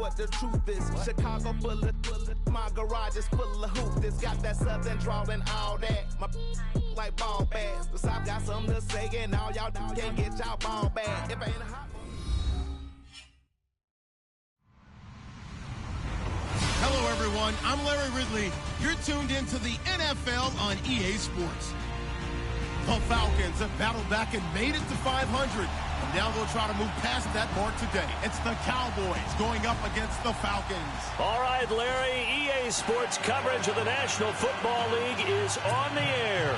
what the truth is. Chicago full of, my garage is full of hoops. This got that southern drawl and all that. My like ball bags. The South got something to say, and all y'all can't get y'all ball back. If I ain't hot. Hello, everyone. I'm Larry Ridley. You're tuned into the NFL on EA Sports. The Falcons have battled back and made it to 500. And now they'll try to move past that mark today. It's the Cowboys going up against the Falcons. All right, Larry, EA Sports coverage of the National Football League is on the air.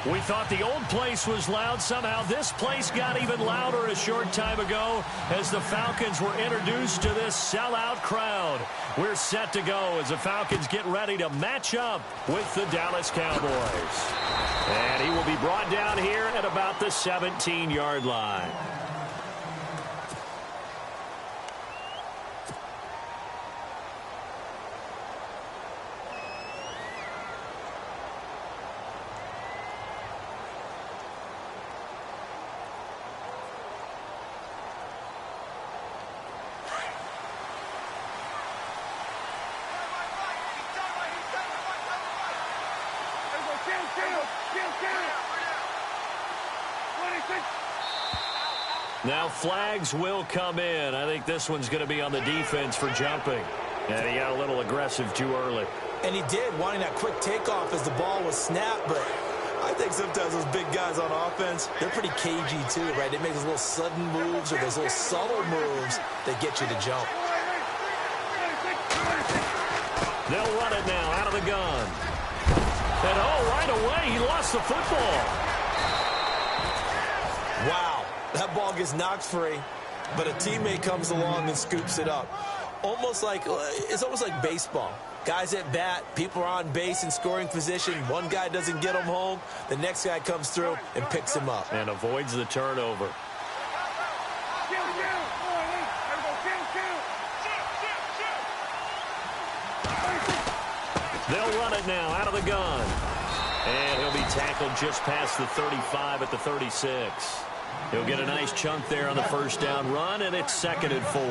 We thought the old place was loud. Somehow this place got even louder a short time ago as the Falcons were introduced to this sellout crowd. We're set to go as the Falcons get ready to match up with the Dallas Cowboys. And he will be brought down here at about the 17-yard line. Now flags will come in. I think this one's going to be on the defense for jumping. And he got a little aggressive too early. And he did, wanting that quick takeoff as the ball was snapped. But I think sometimes those big guys on offense, they're pretty cagey too, right? They make those little sudden moves or those little subtle moves that get you to jump. They'll run it now out of the gun. And right away, he lost the football. Wow. That ball gets knocked free, but a teammate comes along and scoops it up. It's almost like baseball. Guys at bat, people are on base in scoring position. One guy doesn't get him home. The next guy comes through and picks him up. And avoids the turnover. They'll run it now out of the gun. And he'll be tackled just past the 35 at the 36. He'll get a nice chunk there on the first down run, and it's 2nd and 4.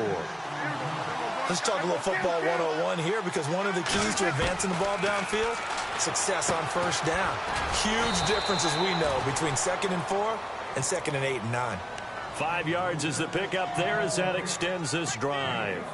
Let's talk a little football 101 here, because one of the keys to advancing the ball downfield, success on first down. Huge difference, as we know, between 2nd and 4 and 2nd and 8 and 9. 5 yards is the pickup there as that extends this drive.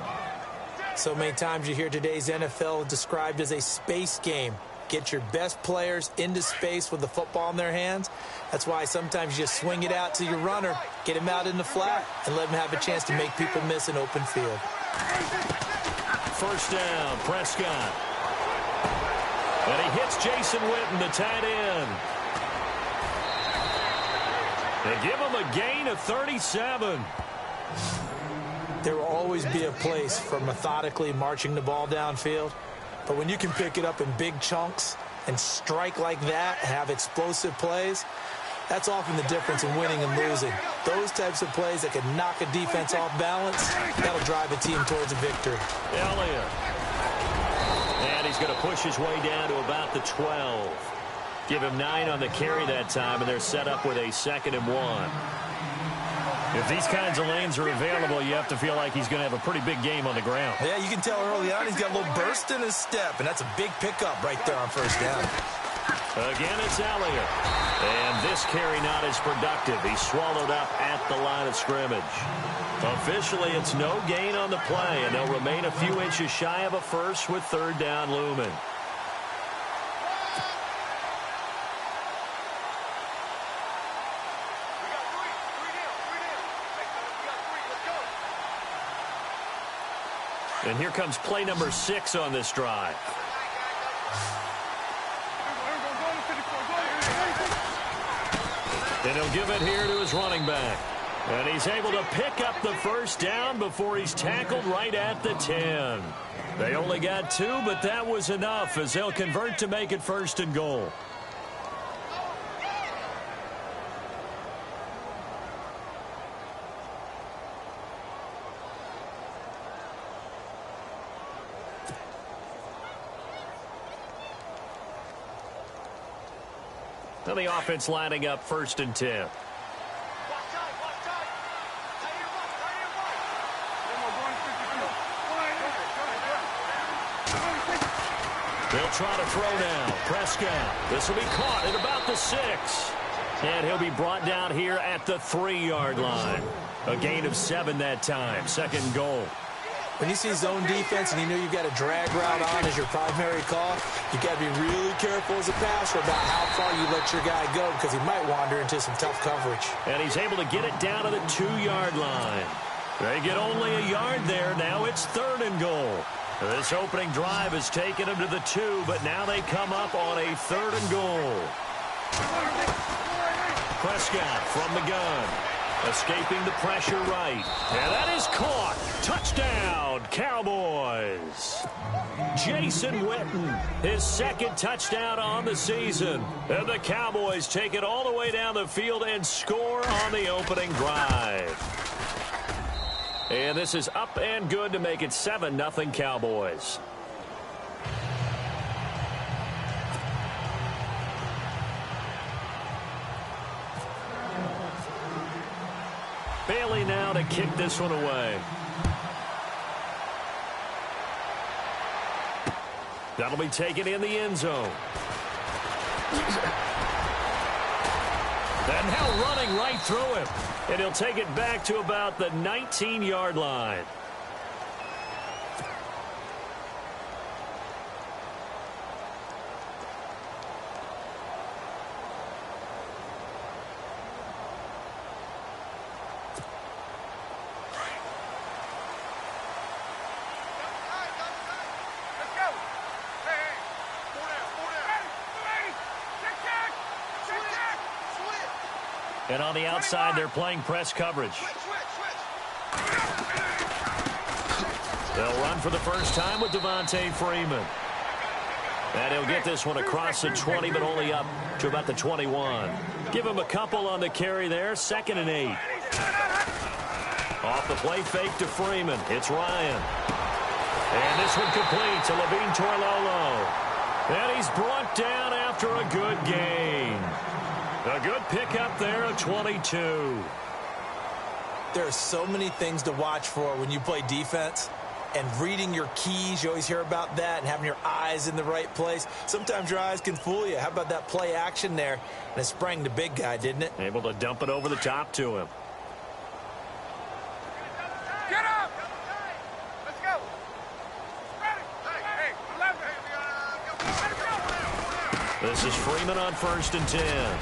So many times you hear today's NFL described as a space game. Get your best players into space with the football in their hands. That's why sometimes you just swing it out to your runner, get him out in the flat, and let him have a chance to make people miss an open field. First down, Prescott. And he hits Jason Witten, the tight end. They give him a gain of 37. There will always be a place for methodically marching the ball downfield. But when you can pick it up in big chunks and strike like that, have explosive plays, that's often the difference in winning and losing. Those types of plays that can knock a defense off balance, that'll drive a team towards a victory. Elliott. And he's going to push his way down to about the 12. Give him 9 on the carry that time, and they're set up with a 2nd and 1. If these kinds of lanes are available, you have to feel like he's going to have a pretty big game on the ground. Yeah, you can tell early on he's got a little burst in his step, and that's a big pickup right there on first down. Again, it's Elliott. And this carry not as productive. He's swallowed up at the line of scrimmage. Officially, it's no gain on the play, and they'll remain a few inches shy of a first with 3rd down looming. And here comes play number 6 on this drive. And he'll give it here to his running back. And he's able to pick up the first down before he's tackled right at the 10. They only got 2, but that was enough as they'll convert to make it 1st and goal. Now the offense lining up 1st and 10. try to throw now. Prescott. This will be caught at about the 6. And he'll be brought down here at the 3-yard line. A gain of 7 that time. Second and goal. When you see zone defense and you know you've got a drag route on as your primary call, you've got to be really careful as a passer about how far you let your guy go because he might wander into some tough coverage. And he's able to get it down to the 2-yard line. They get only a yard there. Now it's 3rd and goal. This opening drive has taken them to the 2, but now they come up on a 3rd and goal. Prescott from the gun. Escaping the pressure right. And that is caught. Touchdown, Cowboys. Jason Witten, his 2nd touchdown on the season. And the Cowboys take it all the way down the field and score on the opening drive. And this is up and good to make it 7-0 Cowboys. Bailey now to kick this one away. That'll be taken in the end zone. And now running right through him. And he'll take it back to about the 19-yard line. And on the outside, they're playing press coverage. They'll run for the first time with Devontae Freeman. And he'll get this one across the 20, but only up to about the 21. Give him a couple on the carry there. 2nd and 8. Off the play fake to Freeman. It's Ryan. And this one complete to Levine Toilolo. And he's brought down after a good gain. A good pickup there at 22. There are so many things to watch for when you play defense. And reading your keys, you always hear about that, and having your eyes in the right place. Sometimes your eyes can fool you. How about that play action there? And it sprang the big guy, didn't it? Able to dump it over the top to him. Get up! Let's go! This is Freeman on 1st and 10.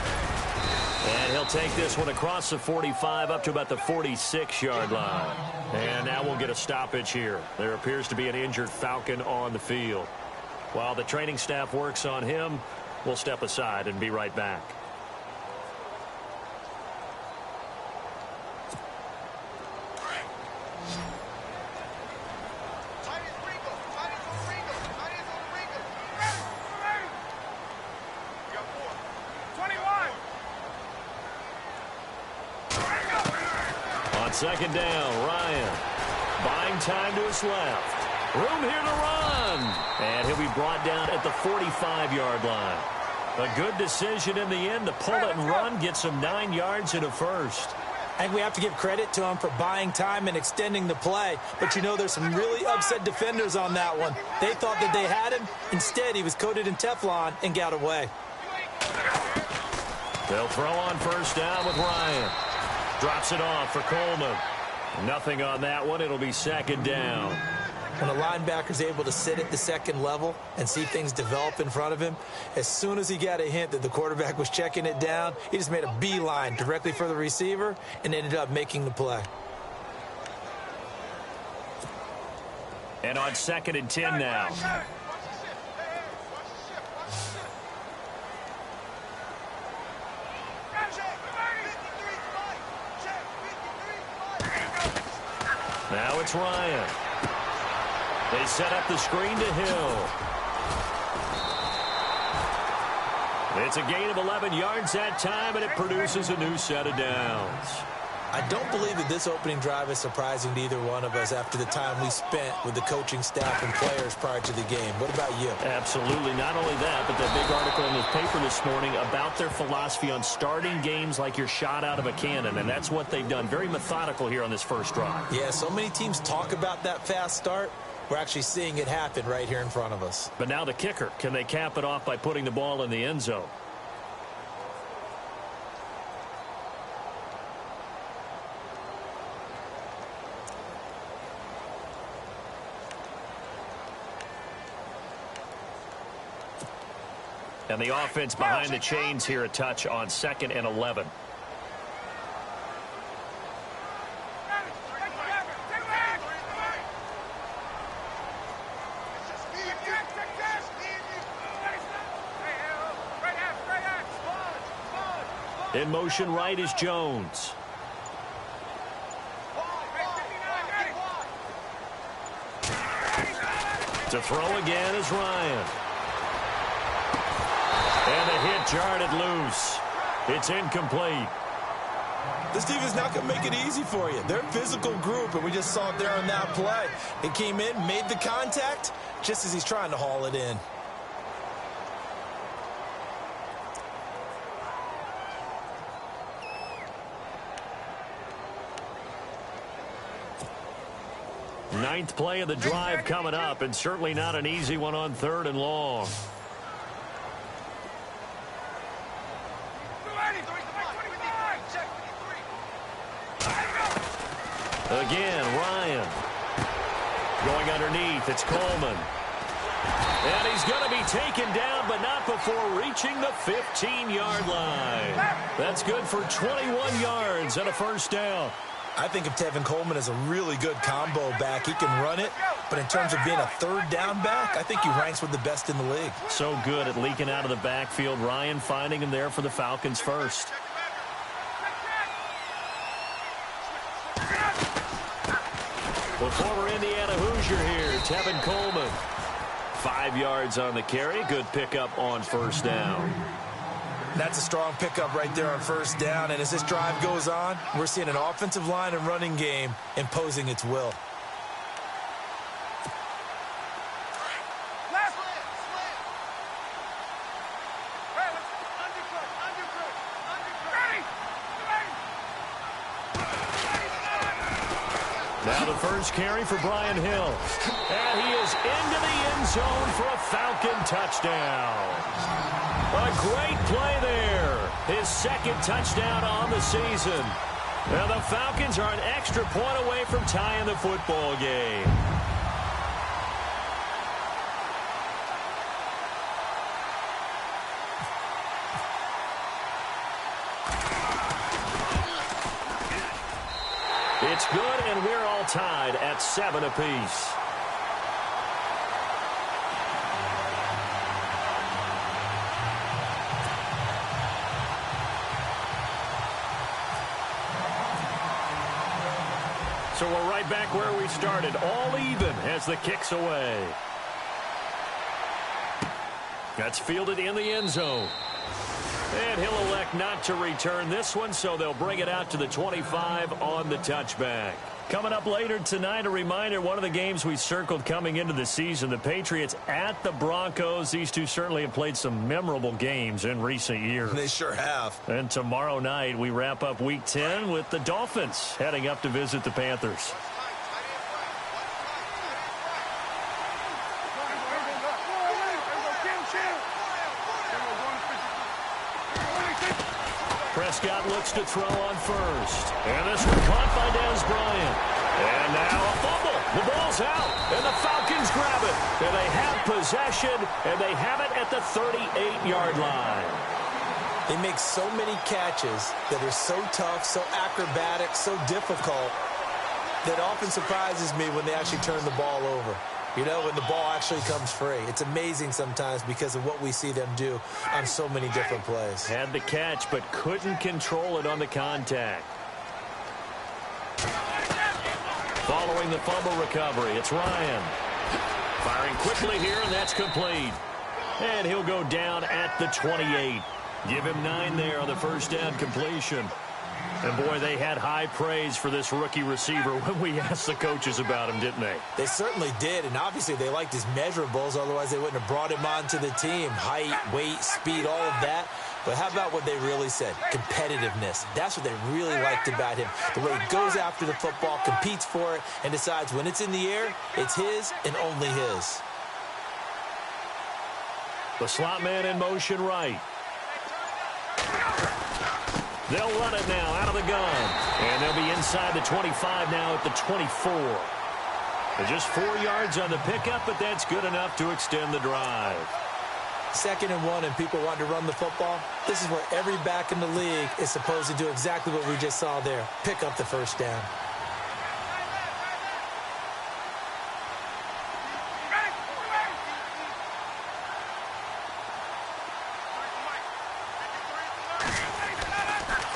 And he'll take this one across the 45 up to about the 46-yard line. And now we'll get a stoppage here. There appears to be an injured Falcon on the field. While the training staff works on him, we'll step aside and be right back. Second down, Ryan. Buying time to his left. Room here to run. And he'll be brought down at the 45-yard line. A good decision in the end to pull it and run, get some 9 yards in a first. I think we have to give credit to him for buying time and extending the play. But, you know, there's some really upset defenders on that one. They thought that they had him. Instead, he was coated in Teflon and got away. They'll throw on 1st down with Ryan. Drops it off for Coleman. Nothing on that one. It'll be 2nd down. When a linebacker's able to sit at the 2nd level and see things develop in front of him, as soon as he got a hint that the quarterback was checking it down, he just made a beeline directly for the receiver and ended up making the play. And on 2nd and 10 now. Now it's Ryan. They set up the screen to Hill. It's a gain of 11 yards that time, and it produces a new set of downs. I don't believe that this opening drive is surprising to either one of us after the time we spent with the coaching staff and players prior to the game. What about you? Absolutely. Not only that, but that big article in the paper this morning about their philosophy on starting games like you're shot out of a cannon, and that's what they've done. Very methodical here on this first drive. Yeah, so many teams talk about that fast start. we're actually seeing it happen right here in front of us. But now the kicker. Can they cap it off by putting the ball in the end zone? And the offense behind the chains here, a touch on 2nd and 11. In motion right is Jones. To throw again is Ryan. And the hit jarred it loose. It's incomplete. This defense not going to make it easy for you. They're a physical group, and we just saw it there on that play. It came in, made the contact, just as he's trying to haul it in. Ninth play of the drive coming up, and certainly not an easy one on 3rd and long. Again, Ryan. Going underneath, it's Coleman. And he's going to be taken down, but not before reaching the 15-yard line. That's good for 21 yards and a first down. I think of Tevin Coleman as a really good combo back. He can run it, but in terms of being a 3rd down back, I think he ranks with the best in the league. So good at leaking out of the backfield. Ryan finding him there for the Falcons first. The former Indiana Hoosier here, Tevin Coleman. 5 yards on the carry. Good pickup on first down. That's a strong pickup right there on first down. And as this drive goes on, we're seeing an offensive line and running game imposing its will. Now the first carry for Brian Hill. And he is into the end zone for a Falcon touchdown. A great play there. His 2nd touchdown on the season. Now the Falcons are an extra point away from tying the football game. It's good, and we're all tied at 7 apiece. So we're right back where we started, all even as the kick's away. That's fielded in the end zone. And he'll elect not to return this one, so they'll bring it out to the 25 on the touchback. Coming up later tonight, a reminder, one of the games we circled coming into the season, the Patriots at the Broncos. These two certainly have played some memorable games in recent years. They sure have. And tomorrow night, we wrap up Week 10 with the Dolphins heading up to visit the Panthers. Prescott looks to throw on first. And this one caught by Dez Bryant. And now a fumble. The ball's out. And the Falcons grab it. And they have possession. And they have it at the 38-yard line. They make so many catches that are so tough, so acrobatic, so difficult, that often surprises me when they actually turn the ball over. You know, when the ball actually comes free. It's amazing sometimes because of what we see them do on so many different plays. Had the catch, but couldn't control it on the contact. Following the fumble recovery, it's Ryan. Firing quickly here, and that's complete. And he'll go down at the 28. Give him 9 there on the first down completion. And, boy, they had high praise for this rookie receiver when we asked the coaches about him, didn't they? They certainly did, and obviously they liked his measurables. Otherwise, they wouldn't have brought him onto the team. Height, weight, speed, all of that. But how about what they really said? Competitiveness. That's what they really liked about him. The way he goes after the football, competes for it, and decides when it's in the air, it's his and only his. The slot man in motion right. They'll run it now out of the gun. And they'll be inside the 25 now at the 24. They're just 4 yards on the pickup, but that's good enough to extend the drive. 2nd and 1 and people want to run the football. This is where every back in the league is supposed to do exactly what we just saw there. Pick up the first down.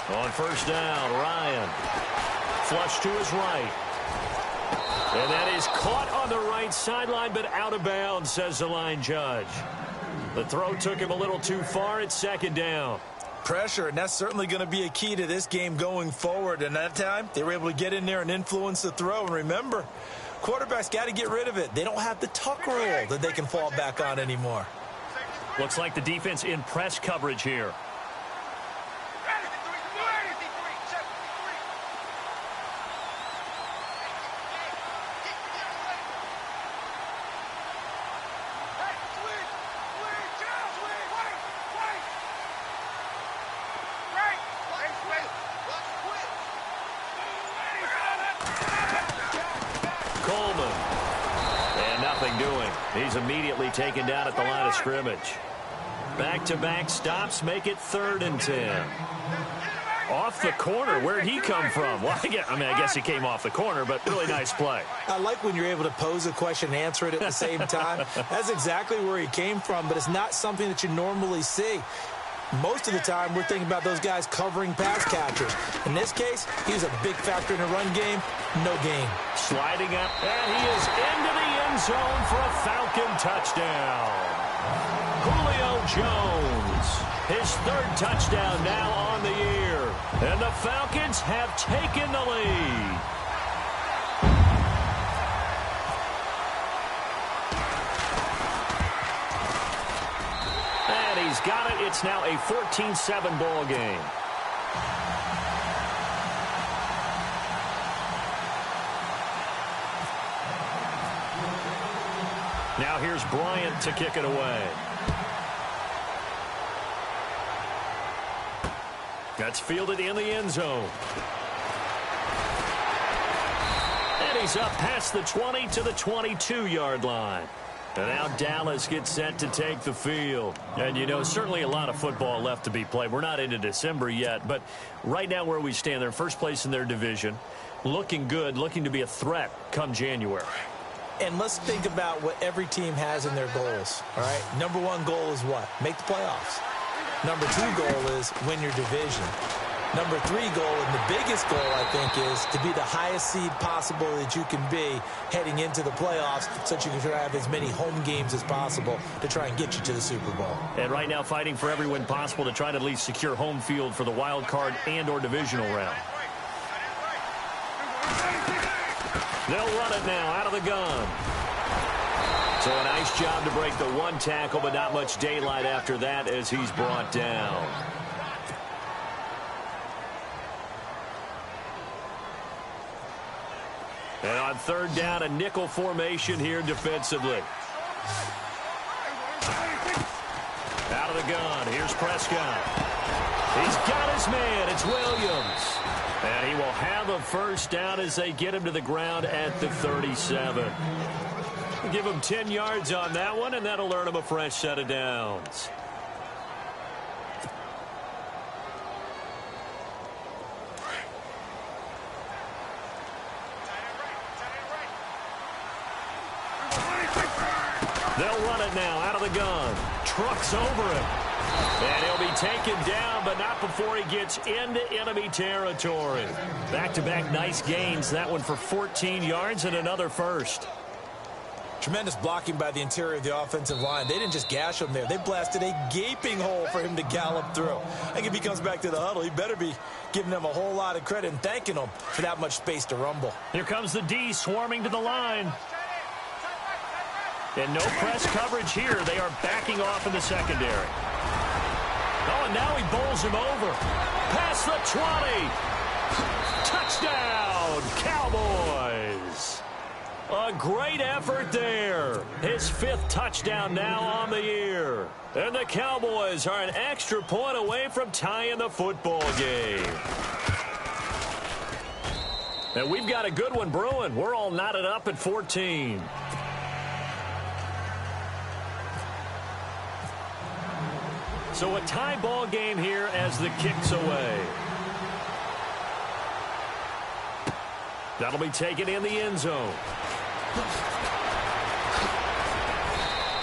On first down, Ryan. Flush to his right. And that is caught on the right sideline, but out of bounds, says the line judge. The throw took him a little too far. It's 2nd down. Pressure, and that's certainly going to be a key to this game going forward. And that time, they were able to get in there and influence the throw. And remember, quarterbacks got to get rid of it. They don't have the tuck rule that they can fall back on anymore. Looks like the defense in press coverage here. He's immediately taken down at the line of scrimmage. Back-to-back stops make it 3rd and 10. Off the corner. Where'd he come from? Well, I guess he came off the corner, but really nice play. I like when you're able to pose a question and answer it at the same time. That's exactly where he came from, but it's not something that you normally see. Most of the time, we're thinking about those guys covering pass catchers. In this case, he was a big factor in the run game. No gain. Sliding up, and he is into the end zone for a Falcon touchdown. Julio Jones, his 3rd touchdown now on the year. And the Falcons have taken the lead. And he's got it. It's now a 14-7 ball game. Now here's Bryant to kick it away. That's fielded in the end zone. And he's up past the 20 to the 22-yard line. And now Dallas gets set to take the field. And, you know, certainly a lot of football left to be played. We're not into December yet, but right now where we stand, they're first place in their division. Looking good, looking to be a threat come January. And let's think about what every team has in their goals, all right? Number 1 goal is what? Make the playoffs. Number 2 goal is win your division. Number 3 goal, and the biggest goal, I think, is to be the highest seed possible that you can be heading into the playoffs so that you can have as many home games as possible to try and get you to the Super Bowl. And right now fighting for every win possible to try to at least secure home field for the wild card and or divisional round. They'll run it now out of the gun. So a nice job to break the 1 tackle, but not much daylight after that as he's brought down. And on 3rd down, a nickel formation here defensively. Out of the gun. Here's Prescott. He's got his man. It's Williams. And he will have a first down as they get him to the ground at the 37. Give him 10 yards on that one, and that'll earn him a fresh set of downs. They'll run it now out of the gun. Trucks over him. And he'll be taken down, but not before he gets into enemy territory. Back-to-back nice gains. That one for 14 yards and another first. Tremendous blocking by the interior of the offensive line. They didn't just gash him there. They blasted a gaping hole for him to gallop through. I think if he comes back to the huddle, he better be giving them a whole lot of credit and thanking them for that much space to rumble. Here comes the D swarming to the line. And no press coverage here. They are backing off in the secondary. Oh, and now he bowls him over. Past the 20. Touchdown, Cowboys. A great effort there. His 5th touchdown now on the year. And the Cowboys are an extra point away from tying the football game. And we've got a good one brewing. We're all knotted up at 14. So a tie ball game here as the kick's away. That'll be taken in the end zone.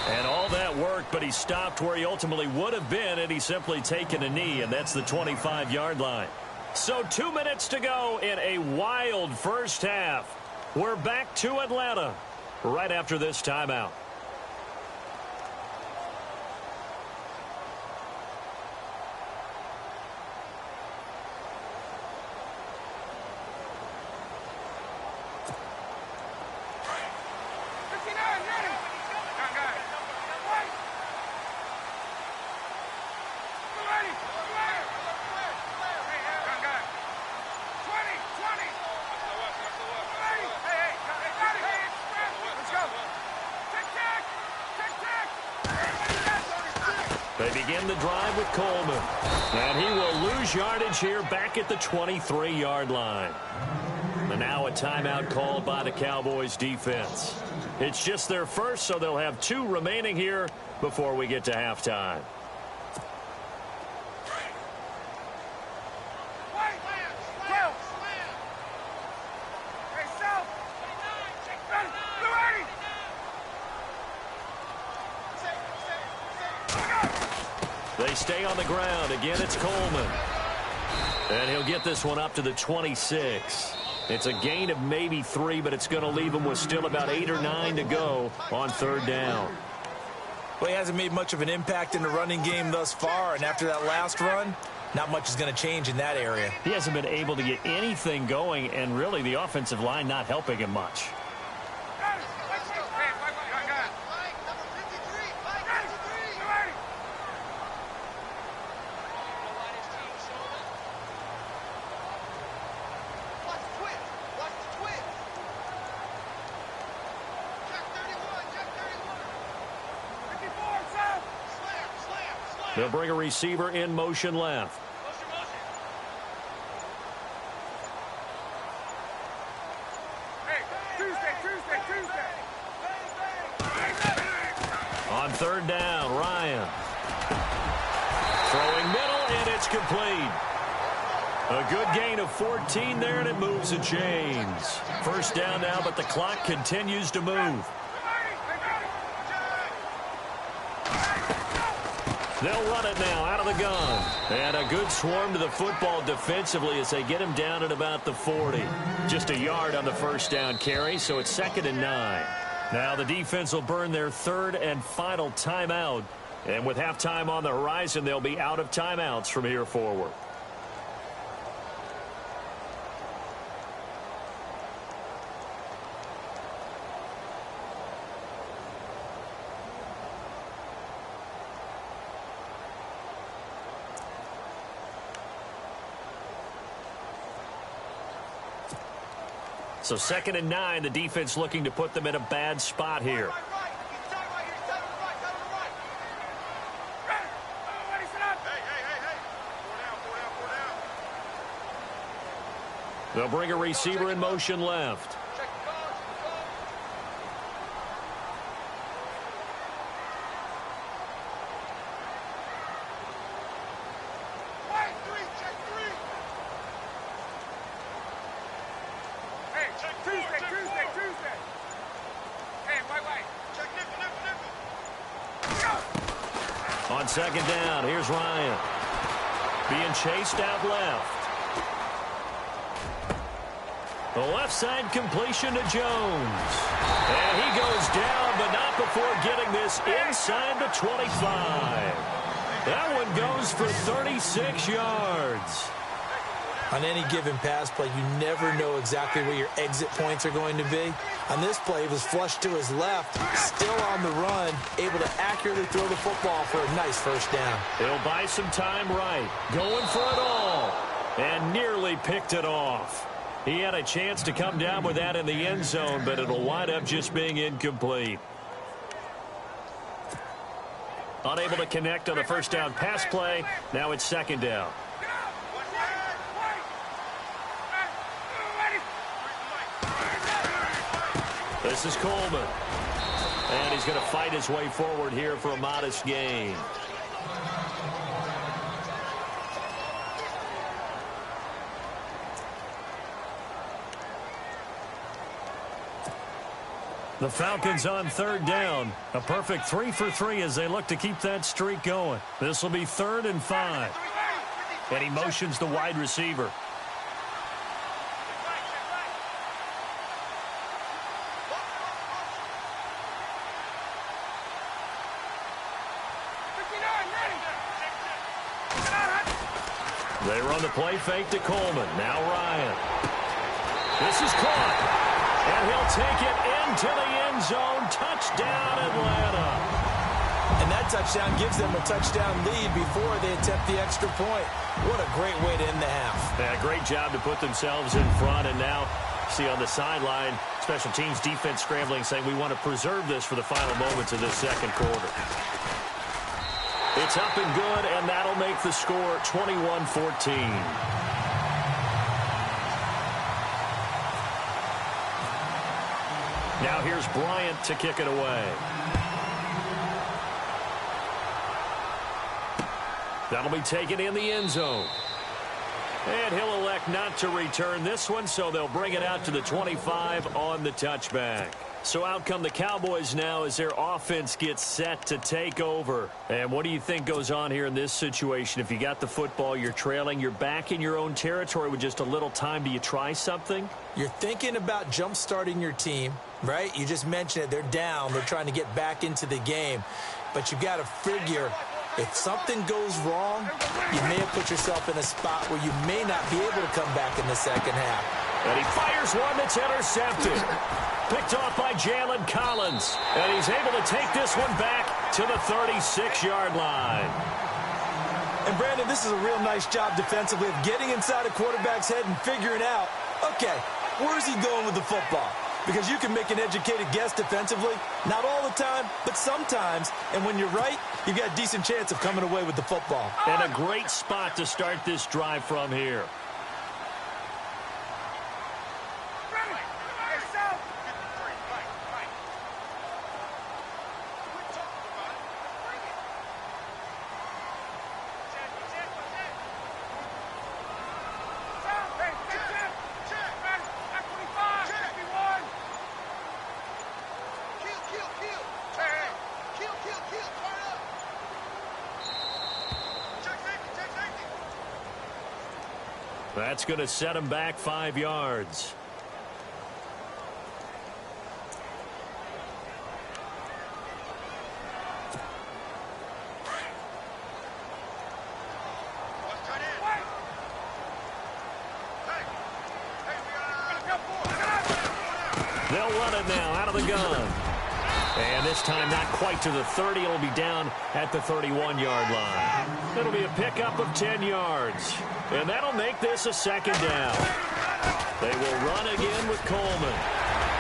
And all that work, but he stopped where he ultimately would have been had he simply taken a knee, and that's the 25-yard line. So 2 minutes to go in a wild first half. We're back to Atlanta right after this timeout. They begin the drive with Coleman. And he will lose yardage here back at the 23-yard line. And now a timeout called by the Cowboys defense. It's just their first, so they'll have 2 remaining here before we get to halftime. They stay on the ground. Again, it's Coleman. And he'll get this one up to the 26. It's a gain of maybe 3, but it's going to leave him with still about 8 or 9 to go on 3rd down. Well, he hasn't made much of an impact in the running game thus far, and after that last run, not much is going to change in that area. He hasn't been able to get anything going, and really the offensive line not helping him much. They'll bring a receiver in motion left. On 3rd down, Ryan. Throwing middle, and it's complete. A good gain of 14 there, and it moves the chains. 1st down now, but the clock continues to move. They'll run it now out of the gun. And a good swarm to the football defensively as they get him down at about the 40. Just a yard on the 1st down carry, so it's 2nd and 9. Now the defense will burn their 3rd and final timeout. And with halftime on the horizon, they'll be out of timeouts from here forward. So 2nd and 9, the defense looking to put them in a bad spot here. They'll bring a receiver in motion left. On 2nd down, here's Ryan. Being chased out left. The left side completion to Jones. And he goes down, but not before getting this inside the 25. That one goes for 36 yards. On any given pass play, you never know exactly where your exit points are going to be. On this play, he was flushed to his left, still on the run, able to accurately throw the football for a nice first down. He'll buy some time right. Going for it all. And nearly picked it off. He had a chance to come down with that in the end zone, but it'll wind up just being incomplete. Unable to connect on the first down pass play. Now it's second down. This is Coleman. And he's going to fight his way forward here for a modest gain. The Falcons on third down. A perfect 3 for 3 as they look to keep that streak going. This will be 3rd and 5. And he motions the wide receiver. They run the play fake to Coleman. Now Ryan. This is caught. And he'll take it into the end zone. Touchdown, Atlanta. And that touchdown gives them a touchdown lead before they attempt the extra point. What a great way to end the half. Yeah, great job to put themselves in front. And now, see on the sideline, special teams defense scrambling, saying we want to preserve this for the final moments of this second quarter. It's up and good, and that'll make the score 21-14. Now here's Bryant to kick it away. That'll be taken in the end zone. And he'll elect not to return this one, so they'll bring it out to the 25 on the touchback. So out come the Cowboys now as their offense gets set to take over. And what do you think goes on here in this situation? If you got the football, you're trailing, you're back in your own territory with just a little time. Do you try something? You're thinking about jump-starting your team, right? You just mentioned it. They're down. They're trying to get back into the game. But you've got to figure if something goes wrong, you may have put yourself in a spot where you may not be able to come back in the second half. And he fires one that's intercepted. Picked off by Jalen Collins. And he's able to take this one back to the 36-yard line. And, Brandon, this is a real nice job defensively of getting inside a quarterback's head and figuring out, okay, where's he going with the football? Because you can make an educated guess defensively. Not all the time, but sometimes. And when you're right, you've got a decent chance of coming away with the football. And a great spot to start this drive from here. That's going to set him back 5 yards. They'll run it now out of the gun. And this time not quite to the 30. It'll be down at the 31-yard line. It'll be a pickup of 10 yards. And that'll make this a second down. They will run again with Coleman.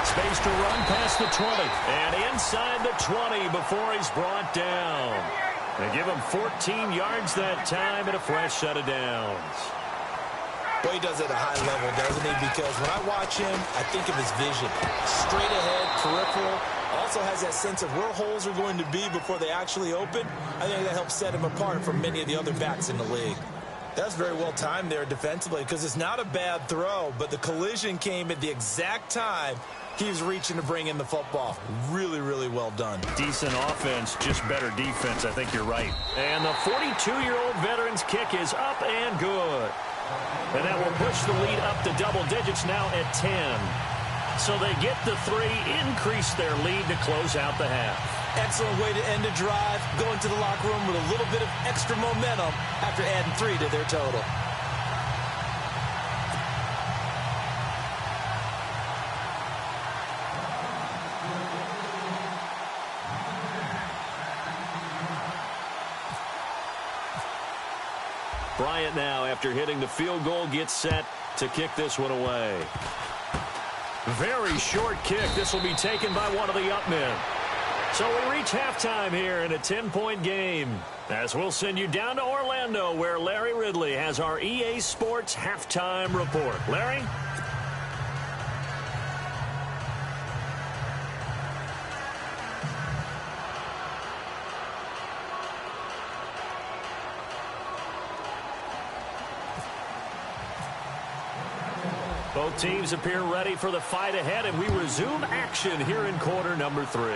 Space to run past the 20. And inside the 20 before he's brought down. They give him 14 yards that time and a fresh set of downs. Well, he does it at a high level, doesn't he? Because when I watch him, I think of his vision. Straight ahead, peripheral. Also has that sense of where holes are going to be before they actually open. I think that helps set him apart from many of the other backs in the league. That's very well timed there defensively because it's not a bad throw, but the collision came at the exact time he was reaching to bring in the football. Really, really well done. Decent offense, just better defense. I think you're right. And the 42-year-old veteran's kick is up and good. And that will push the lead up to double digits now at 10. So they get the 3, increase their lead to close out the half. Excellent way to end a drive, go into the locker room with a little bit of extra momentum after adding 3 to their total. Bryant now, after hitting the field goal, gets set to kick this one away. Very short kick. This will be taken by one of the up men. So we reach halftime here in a 10-point game, as we'll send you down to Orlando, where Larry Ridley has our EA Sports halftime report. Larry? Both teams appear ready for the fight ahead, and we resume action here in quarter number 3.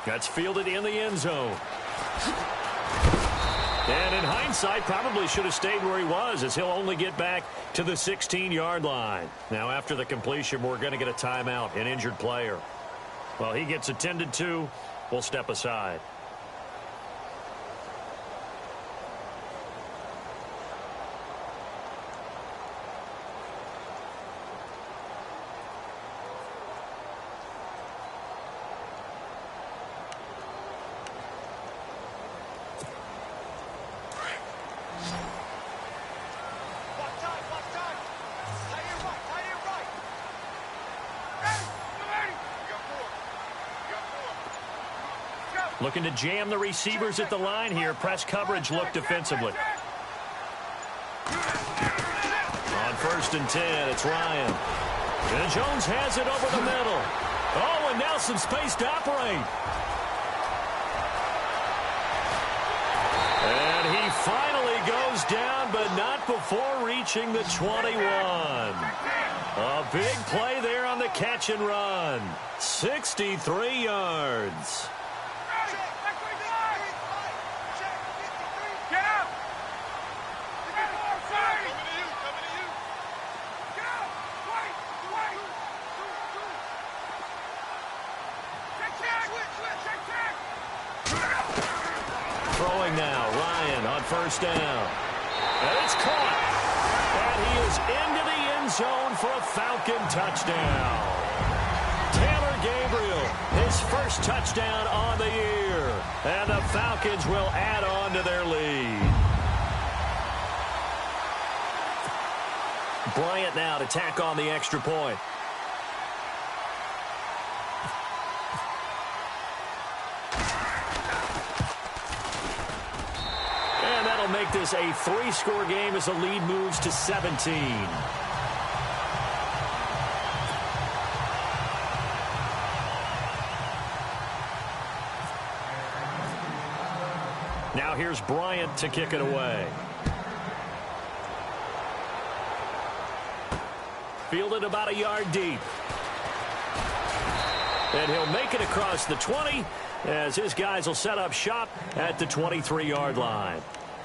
That's fielded in the end zone. And in hindsight, probably should have stayed where he was, as he'll only get back to the 16-yard line. Now, after the completion, we're going to get a timeout, an injured player. Well, he gets attended to. We'll step aside. Looking to jam the receivers at the line here. Press coverage look defensively. On 1st and 10, it's Ryan. And Jones has it over the middle. Oh, and now some space to operate. And he finally goes down, but not before reaching the 21. A big play there on the catch and run. 63 yards. Throwing now, Ryan on 1st down. And it's caught. And he is into the end zone for a Falcon touchdown. Taylor Gabriel, his first touchdown on the year. And the Falcons will add on to their lead. Bryant now to tack on the extra point. Make this a 3-score game as the lead moves to 17. Now here's Bryant to kick it away. Fielded about a yard deep. And he'll make it across the 20 as his guys will set up shop at the 23-yard line.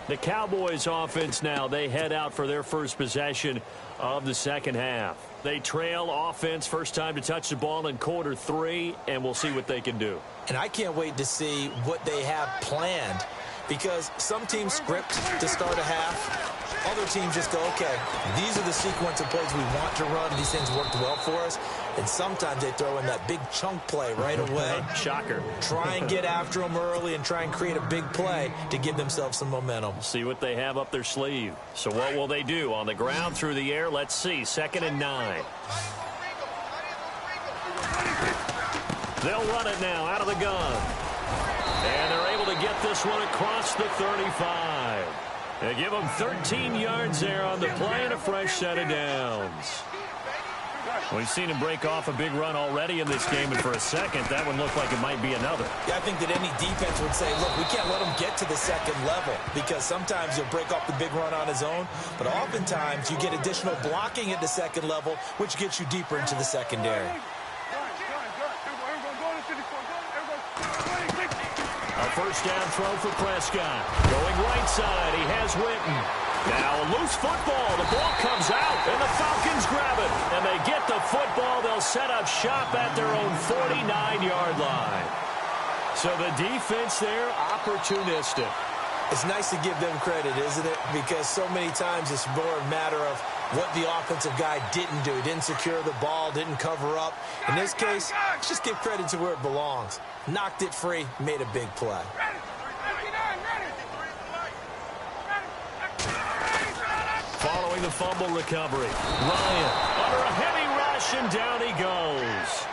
The Cowboys offense now, they head out for their first possession of the second half. They trail offense first time to touch the ball in quarter 3, and we'll see what they can do. And I can't wait to see what they have planned, because some teams script to start a half. Other teams just go, okay, these are the sequence of plays we want to run. These things worked well for us. And sometimes they throw in that big chunk play right away. Shocker. Try and get after them early and try and create a big play to give themselves some momentum. See what they have up their sleeve. So what will they do? On the ground, through the air, let's see. 2nd and 9. They'll run it now out of the gun. And they're able to get this one across the 35. They give them 13 yards there on the play and a fresh set of downs. We've seen him break off a big run already in this game, and for a second, that one looked like it might be another. Yeah, I think that any defense would say, look, we can't let him get to the second level, because sometimes he'll break off the big run on his own, but oftentimes you get additional blocking at the second level, which gets you deeper into the secondary. A first down throw for Prescott. Going right side, he has Witten. Now a loose football. The ball comes out, and the Falcons grab it. And they get the football. They'll set up shop at their own 49-yard line. So the defense there, opportunistic. It's nice to give them credit, isn't it? Because so many times it's more a matter of what the offensive guy didn't do. Didn't secure the ball, didn't cover up. In this case, let's just give credit to where it belongs. Knocked it free, made a big play. during the fumble recovery. Ryan under a heavy rush, and down he goes.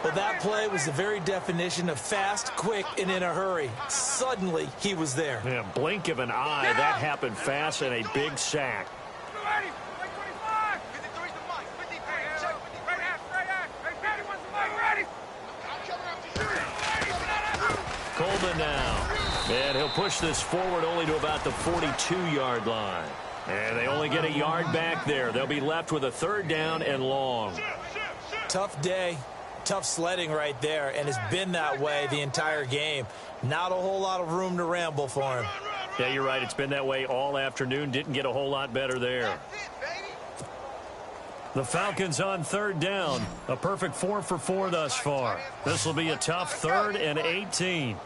Well, that play was the very definition of fast, quick, and in a hurry. Suddenly, he was there. Yeah, blink of an eye. That happened fast, and a big sack. Coleman now. And he'll push this forward only to about the 42-yard line. And they only get a yard back there. They'll be left with a 3rd down and long. Tough day. Tough sledding right there, and it's been that way the entire game. Not a whole lot of room to ramble for him. Yeah, you're right. It's been that way all afternoon. Didn't get a whole lot better there. The Falcons on 3rd down. A perfect 4 for 4 thus far. This will be a tough 3rd and 18.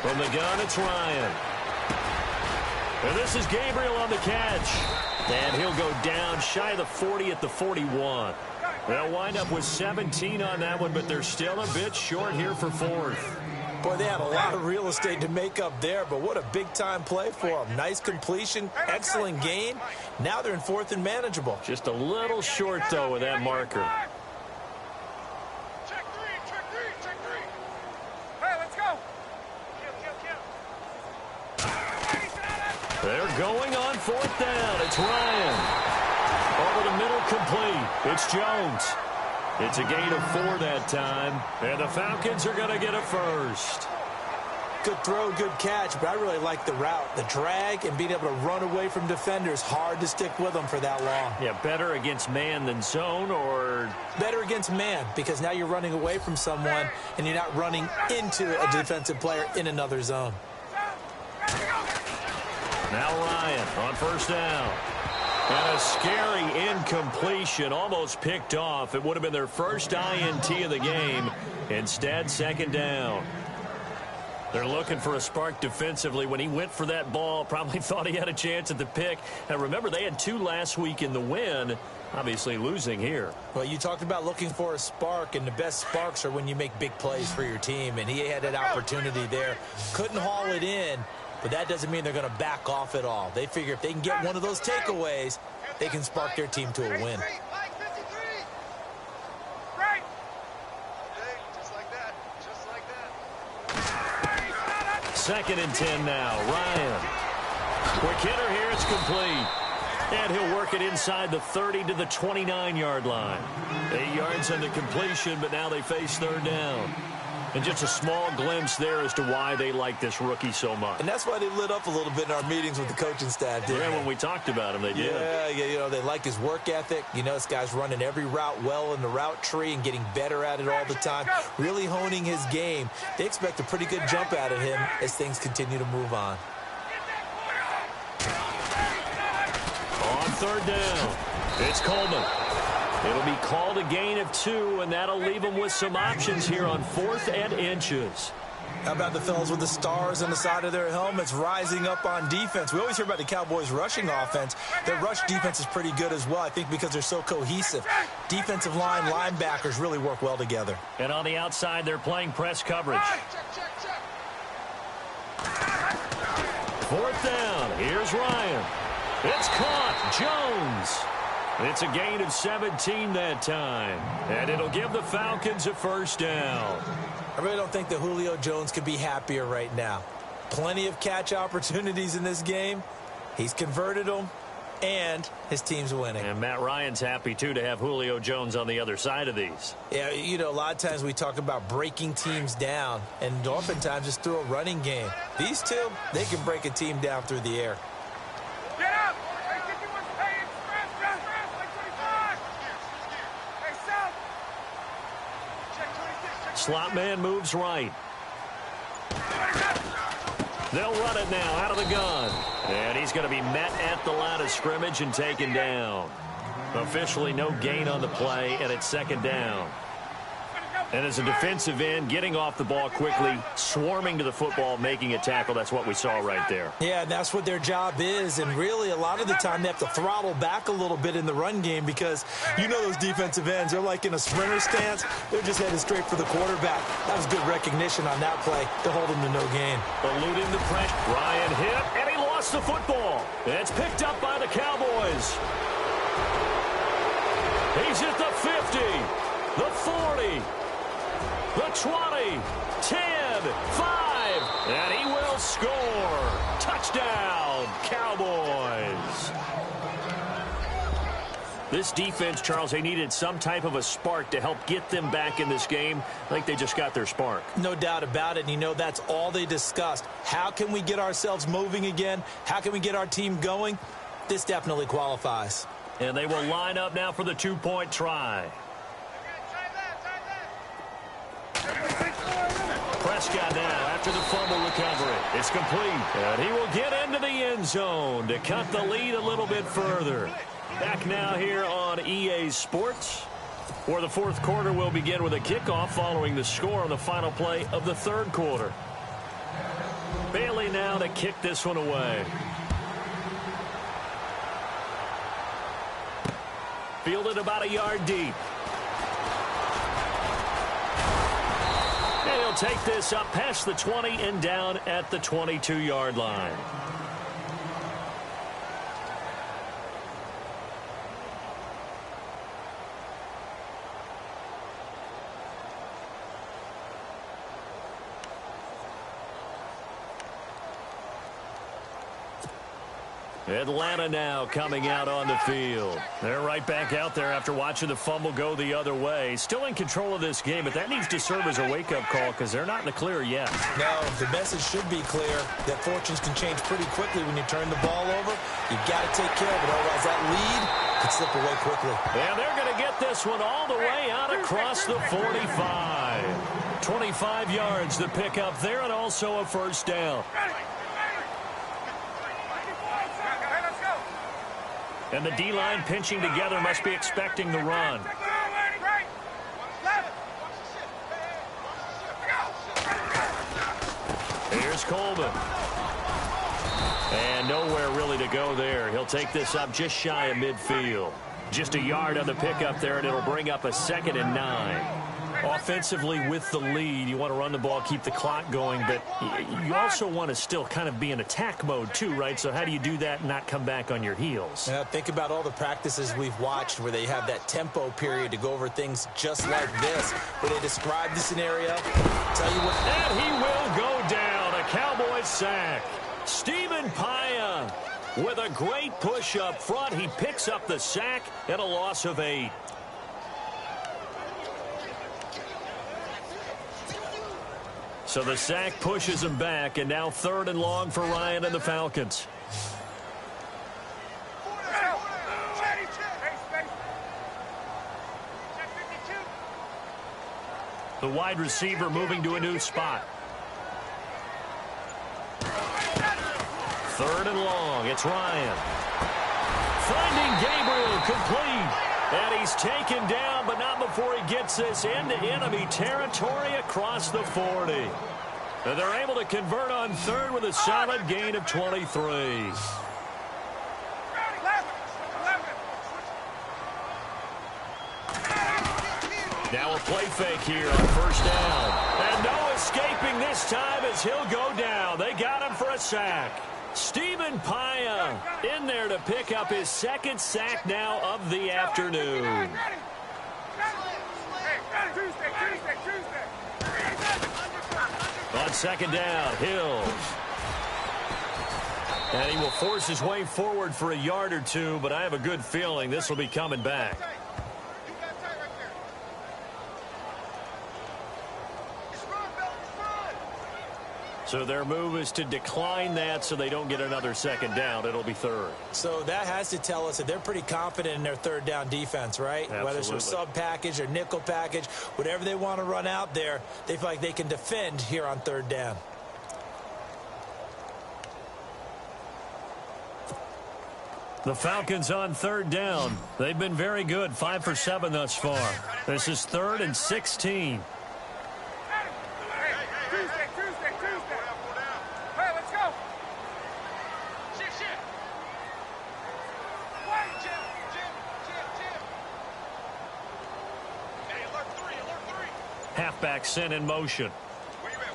From the gun, it's Ryan. And this is Gabriel on the catch. And he'll go down shy of the 40 at the 41. They'll wind up with 17 on that one, but they're still a bit short here for 4th. Boy, they had a lot of real estate to make up there, but what a big-time play for them. Nice completion, excellent gain. Now they're in 4th and manageable. Just a little short, though, with that marker. They're going on 4th down. It's Ryan. Over the middle, complete. It's Jones. It's a gain of 4 that time. And the Falcons are going to get a 1st. Good throw, good catch, but I really like the route. The drag and being able to run away from defenders. Hard to stick with them for that long. Yeah, better against man than zone, or? Better against man, because now you're running away from someone and you're not running into a defensive player in another zone. Now Ryan on 1st down. And a scary incompletion, almost picked off. It would have been their first INT of the game. Instead, 2nd down. They're looking for a spark defensively. When he went for that ball, probably thought he had a chance at the pick. And remember, they had 2 last week in the win. Obviously losing here. Well, you talked about looking for a spark, and the best sparks are when you make big plays for your team. And he had that opportunity there. Couldn't haul it in. But that doesn't mean they're going to back off at all. They figure if they can get one of those takeaways, they can spark their team to a win. Second and 10 now. Ryan. Quick hitter here. It's complete. And he'll work it inside the 30 to the 29-yard line. 8 yards on the completion, but now they face 3rd down. And just a small glimpse there as to why they like this rookie so much. And that's why they lit up a little bit in our meetings with the coaching staff, didn't they? When we talked about him, they did. Yeah, you know, they like his work ethic. You know, this guy's running every route well in the route tree and getting better at it all the time, really honing his game. They expect a pretty good jump out of him as things continue to move on. On 3rd down, it's Coleman. It'll be called a gain of 2, and that'll leave them with some options here on 4th and inches. How about the fellas with the stars on the side of their helmets rising up on defense? We always hear about the Cowboys' rushing offense. Their rush defense is pretty good as well, I think, because they're so cohesive. Defensive line, linebackers really work well together. And on the outside, they're playing press coverage. 4th down. Here's Ryan. It's caught. Jones. It's a gain of 17 that time. And it'll give the Falcons a 1st down. I really don't think that Julio Jones could be happier right now. Plenty of catch opportunities in this game. He's converted them, and his team's winning. And Matt Ryan's happy, too, to have Julio Jones on the other side of these. Yeah, you know, a lot of times we talk about breaking teams down, and oftentimes it's through a running game. These two, they can break a team down through the air. Get up! Slot man moves right. They'll run it now out of the gun. And he's going to be met at the line of scrimmage and taken down. Officially no gain on the play, and it's 2nd down. And as a defensive end, getting off the ball quickly, swarming to the football, making a tackle, that's what we saw right there. Yeah, and that's what their job is. And really, a lot of the time, they have to throttle back a little bit in the run game because you know those defensive ends, they're like in a sprinter stance. They're just headed straight for the quarterback. That was good recognition on that play to hold him to no gain. Eluding the pressure. Ryan hit, and he lost the football. It's picked up by the Cowboys. He's at the 50, the 40. The 20, 10, 5, and he will score. Touchdown, Cowboys. This defense, Charles, they needed some type of a spark to help get them back in this game. I think they just got their spark. No doubt about it. And you know, that's all they discussed. How can we get ourselves moving again? How can we get our team going? This definitely qualifies. And they will line up now for the two-point try. Prescott now after the fumble recovery. It's complete. And he will get into the end zone to cut the lead a little bit further. Back now here on EA Sports, where the fourth quarter will begin with a kickoff following the score on the final play of the third quarter. Bailey now to kick this one away. Fielded about a yard deep. And he'll take this up past the 20 and down at the 22-yard line. Atlanta now coming out on the field. They're right back out there after watching the fumble go the other way. Still in control of this game, but that needs to serve as a wake-up call because they're not in the clear yet. No, the message should be clear that fortunes can change pretty quickly when you turn the ball over. You've got to take care of it, otherwise that lead could slip away quickly. And they're going to get this one all the way out across the 45. 25 yards to pick up there and also a first down. And the D-line pinching together must be expecting the run. Here's Coleman. And nowhere really to go there. He'll take this up just shy of midfield. Just a yard on the pickup there, and it'll bring up a 2nd and 9. Offensively with the lead, you want to run the ball, keep the clock going, but you also want to still kind of be in attack mode too, right? So how do you do that and not come back on your heels? Think about all the practices we've watched where they have that tempo period to go over things just like this, where they describe the scenario. Tell you what. And he will go down. A Cowboys sack. Stephen Paya with a great push up front. He picks up the sack and a loss of 8. So the sack pushes him back, and now 3rd and long for Ryan and the Falcons. The wide receiver moving to a new spot. 3rd and long. It's Ryan. Finding Gabriel complete. And he's taken down, but not before he gets this into enemy territory across the 40. And they're able to convert on 3rd with a solid gain of 23. Now a play fake here on 1st down. And no escaping this time as he'll go down. They got him for a sack. Stephen Paya in there to pick up his 2nd sack now of the afternoon. On 2nd down, Hill. And he will force his way forward for a yard or two, but I have a good feeling this will be coming back. So their move is to decline that so they don't get another 2nd down. It'll be 3rd. So that has to tell us that they're pretty confident in their 3rd down defense, right? Absolutely. Whether it's a sub package or nickel package, whatever they want to run out there, they feel like they can defend here on 3rd down. The Falcons on 3rd down. They've been very good, 5 for 7 thus far. This is 3rd and 16. Hey, let's go. Shit. Wait, Jim. Hey, alert three. Halfback sent in motion. Where you at?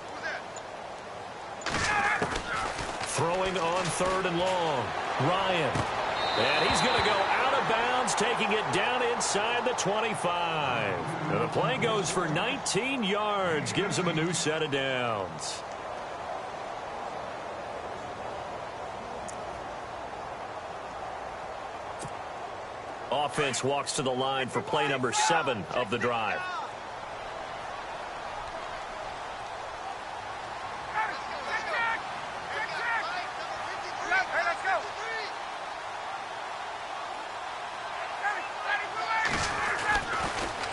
Who's that? Throwing on 3rd and long. Ryan. And he's going to go out of bounds, taking it down inside the 25. And the play goes for 19 yards, gives him a new set of downs. Offense walks to the line for play number 7 of the drive.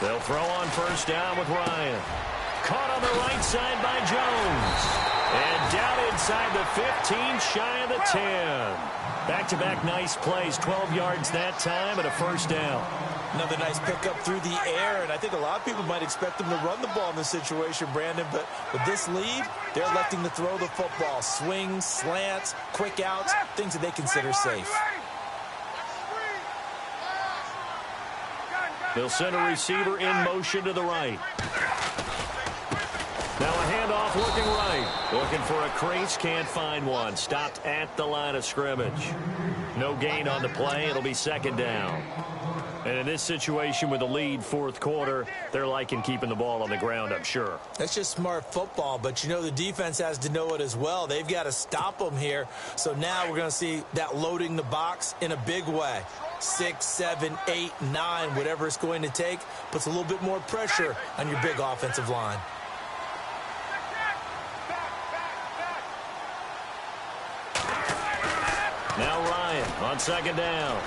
They'll throw on 1st down with Ryan. Caught on the right side by Jones. And down inside the 15, shy of the 10. Back-to-back nice plays, 12 yards that time and a 1st down. Another nice pickup through the air, and I think a lot of people might expect them to run the ball in this situation, Brandon, but with this lead, they're electing to throw the football. Swings, slants, quick outs, things that they consider safe. They'll send a receiver in motion to the right. Now a handoff looking right. Looking for a crease, can't find one. Stopped at the line of scrimmage. No gain on the play. It'll be 2nd down. And in this situation with the lead 4th quarter, they're liking keeping the ball on the ground, I'm sure. That's just smart football, but you know the defense has to know it as well. They've got to stop them here. So now we're going to see that loading the box in a big way. 6, 7, 8, 9, whatever it's going to take, puts a little bit more pressure on your big offensive line. Now Ryan on 2nd down.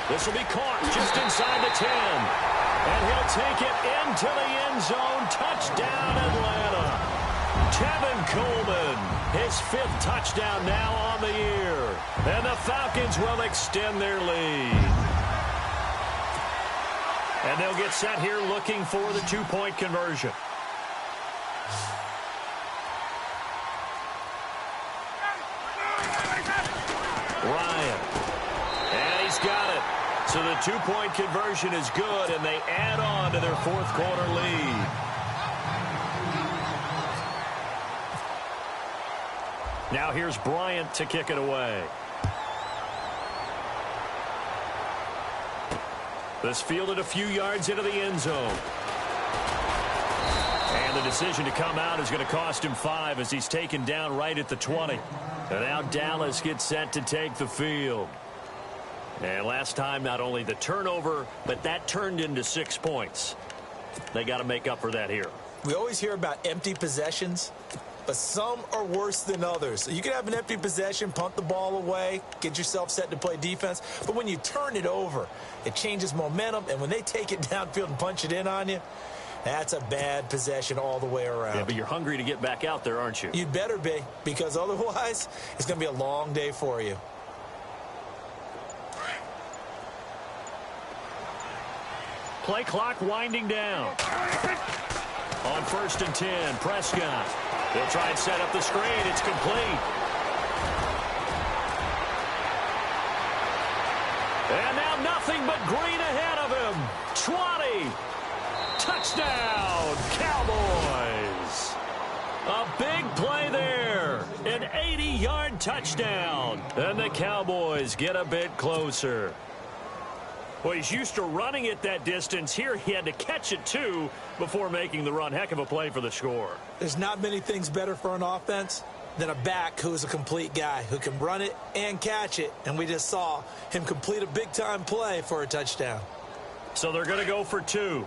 This will be caught just inside the 10. And he'll take it into the end zone. Touchdown, Atlanta. Tevin Coleman, his 5th touchdown now on the year. And the Falcons will extend their lead. And they'll get set here looking for the 2-point conversion. Ryan. And he's got it. So the 2-point conversion is good, and they add on to their 4th quarter lead. Now here's Bryant to kick it away. This fielded a few yards into the end zone. And the decision to come out is going to cost him 5 as he's taken down right at the 20. And now Dallas gets set to take the field. And last time, not only the turnover, but that turned into 6 points. They got to make up for that here. We always hear about empty possessions, but some are worse than others. So you can have an empty possession, punt the ball away, get yourself set to play defense. But when you turn it over, it changes momentum. And when they take it downfield and punch it in on you, that's a bad possession all the way around. Yeah, but you're hungry to get back out there, aren't you? You'd better be, because otherwise it's going to be a long day for you. Play clock winding down. On 1st and 10, Prescott. They'll try and set up the screen. It's complete. And now nothing but green ahead of him. 20. Touchdown, Cowboys. A big play there. An 80-yard touchdown. And the Cowboys get a bit closer. Well, he's used to running it that distance. Here he had to catch it, too, before making the run. Heck of a play for the score. There's not many things better for an offense than a back who is a complete guy who can run it and catch it. And we just saw him complete a big-time play for a touchdown. So they're going to go for 2.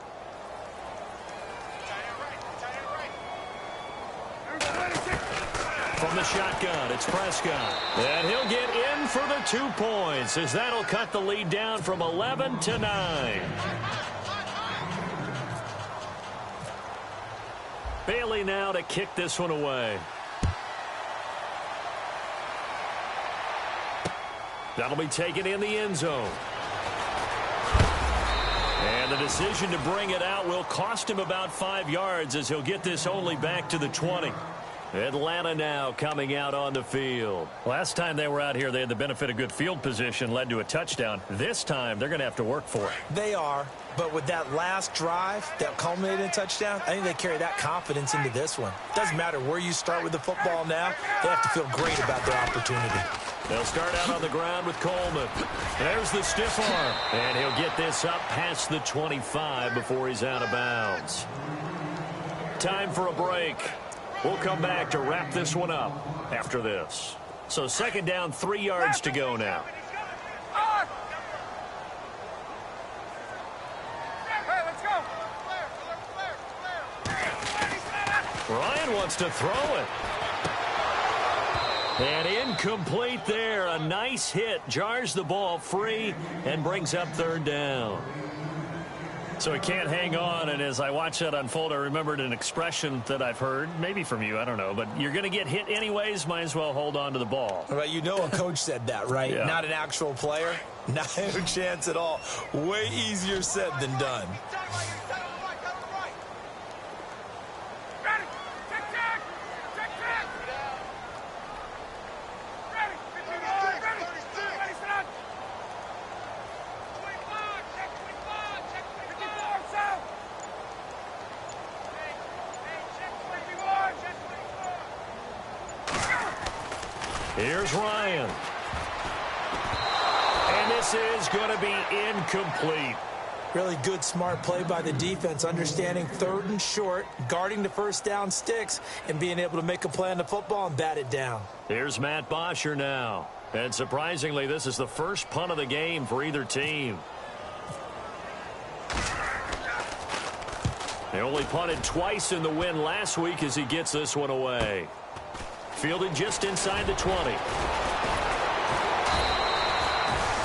From the shotgun, it's Prescott. And he'll get in for the 2 points, as that'll cut the lead down from 11 to 9. Bailey now to kick this one away. That'll be taken in the end zone. And the decision to bring it out will cost him about 5 yards as he'll get this only back to the 20. Atlanta now coming out on the field. Last time they were out here, they had the benefit of good field position, led to a touchdown. This time, they're going to have to work for it. They are, but with that last drive that culminated in a touchdown, I think they carry that confidence into this one. Doesn't matter where you start with the football now, they have to feel great about their opportunity. They'll start out on the ground with Coleman. There's the stiff arm, and he'll get this up past the 25 before he's out of bounds. Time for a break. We'll come back to wrap this one up after this. So second down, 3 yards to go now. Ryan wants to throw it. And incomplete there. A nice hit. Jars the ball free and brings up third down. So he can't hang on, and as I watch that unfold, I remembered an expression that I've heard, maybe from you, I don't know, but you're going to get hit anyways, might as well hold on to the ball. Right, you know a coach said that, right? Yeah. Not an actual player. Not a chance at all. Way easier said than done. Here's Ryan. And this is going to be incomplete. Really good, smart play by the defense, understanding third and short, guarding the first down sticks, and being able to make a play on the football and bat it down. Here's Matt Bosher now. And surprisingly, this is the first punt of the game for either team. They only punted twice in the win last week as he gets this one away. Fielded just inside the 20.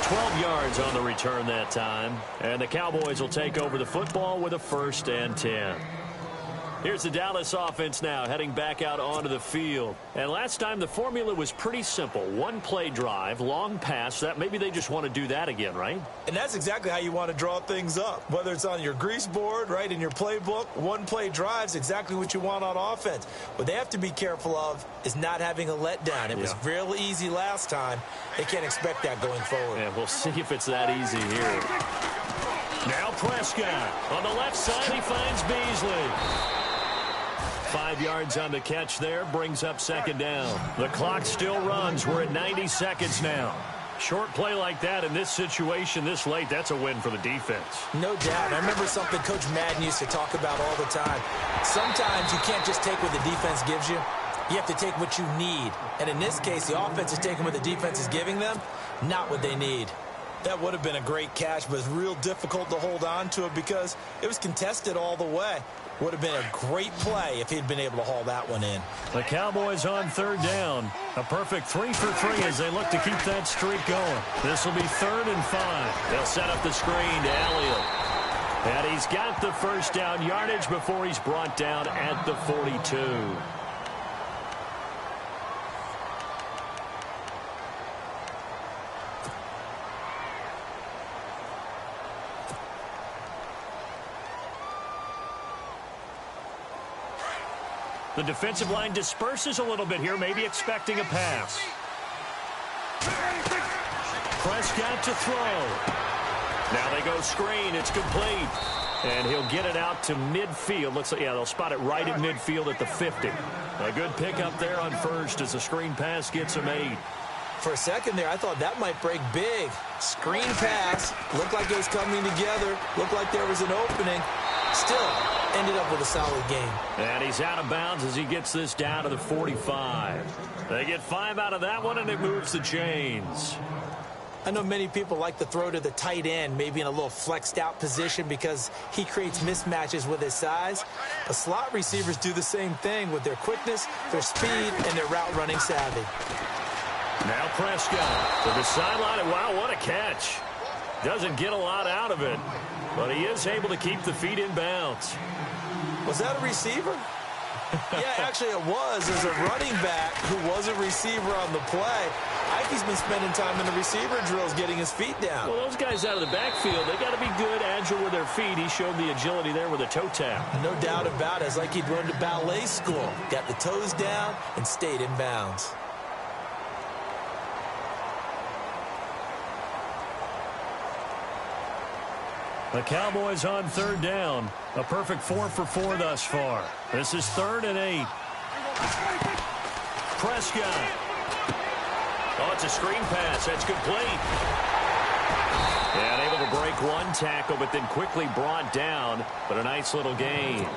12 yards on the return that time. And the Cowboys will take over the football with a 1st and 10. Here's the Dallas offense now heading back out onto the field. And last time the formula was pretty simple. One play drive, long pass. That maybe they just want to do that again, right? And that's exactly how you want to draw things up. Whether it's on your grease board, right, in your playbook, one play drive's exactly what you want on offense. What they have to be careful of is not having a letdown. It was real easy last time. They can't expect that going forward. And we'll see if it's that easy here. Now Prescott on the left side. He finds Beasley. 5 yards on the catch there, brings up second down. The clock still runs. We're at 90 seconds now. Short play like that in this situation this late, that's a win for the defense. No doubt. I remember something Coach Madden used to talk about all the time. Sometimes you can't just take what the defense gives you. You have to take what you need. And in this case, the offense is taking what the defense is giving them, not what they need. That would have been a great catch, but it's real difficult to hold on to it because it was contested all the way. Would have been a great play if he'd been able to haul that one in. The Cowboys on third down. A perfect 3 for 3 as they look to keep that streak going. This will be 3rd and 5. They'll set up the screen to Elliott. And he's got the first down yardage before he's brought down at the 42. The defensive line disperses a little bit here, maybe expecting a pass. Prescott to throw. Now they go screen. It's complete. And he'll get it out to midfield. Looks like, yeah, they'll spot it right at midfield at the 50. A good pickup there on first as the screen pass gets him 8. For a second there, I thought that might break big. Screen pass. Looked like it was coming together. Looked like there was an opening. Still ended up with a solid game. And he's out of bounds as he gets this down to the 45. They get 5 out of that one, and it moves the chains. I know many people like to throw to the tight end, maybe in a little flexed out position because he creates mismatches with his size. But slot receivers do the same thing with their quickness, their speed, and their route running savvy. Now Prescott to the sideline, and wow, what a catch. Doesn't get a lot out of it, but he is able to keep the feet in bounds. Was that a receiver? Yeah, actually it was. As a running back who was a receiver on the play, Ike's been spending time in the receiver drills getting his feet down. Well, those guys out of the backfield, they got to be good, agile with their feet. He showed the agility there with a toe tap. No doubt about it. It's like he'd run to ballet school. Got the toes down and stayed in bounds. The Cowboys on third down. A perfect 4 for 4 thus far. This is 3rd and 8. Prescott. Oh, it's a screen pass. That's complete. And able to break one tackle, but then quickly brought down. But a nice little gain.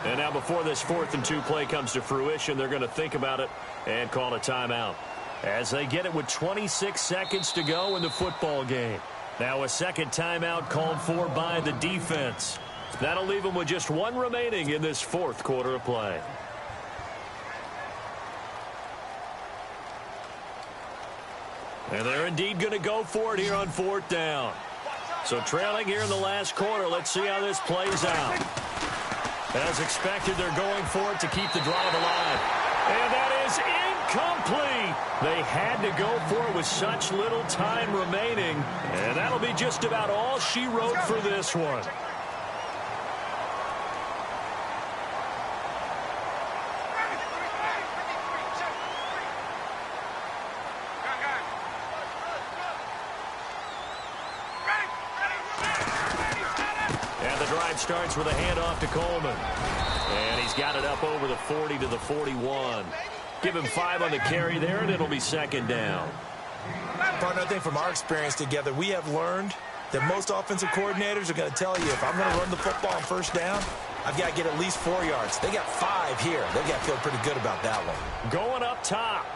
And now before this 4th and 2 play comes to fruition, they're going to think about it and call a timeout. As they get it with 26 seconds to go in the football game. Now a second timeout called for by the defense. That'll leave them with just one remaining in this 4th quarter of play. And they're indeed going to go for it here on 4th down. So trailing here in the last quarter, let's see how this plays out. As expected, they're going for it to keep the drive alive. And that is incomplete. They had to go for it with such little time remaining. And that'll be just about all she wrote for this one. And the drive starts with a handoff to Coleman. And he's got it up over the 40 to the 41. Give him 5 on the carry there, and it'll be 2nd down. Partner, I think from our experience together, we have learned that most offensive coordinators are going to tell you, if I'm going to run the football on 1st down, I've got to get at least 4 yards. They got 5 here. They've got to feel pretty good about that one. Going up top.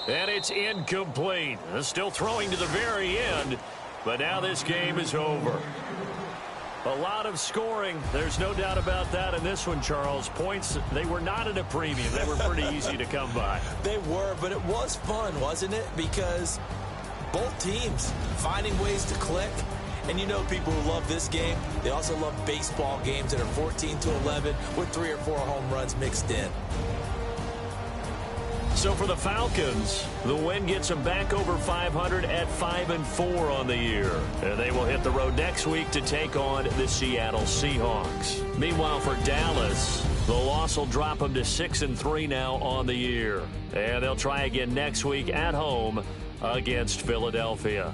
And it's incomplete. Still throwing to the very end, but now this game is over. A lot of scoring. There's no doubt about that in this one, Charles. Points, they were not at a premium. They were pretty easy to come by. They were, but it was fun, wasn't it? Because both teams finding ways to click. And you know people who love this game, they also love baseball games that are 14-11 with 3 or 4 home runs mixed in. So for the Falcons, the win gets them back over 500 at 5-4 on the year. And they will hit the road next week to take on the Seattle Seahawks. Meanwhile, for Dallas, the loss will drop them to 6-3 now on the year. And they'll try again next week at home against Philadelphia.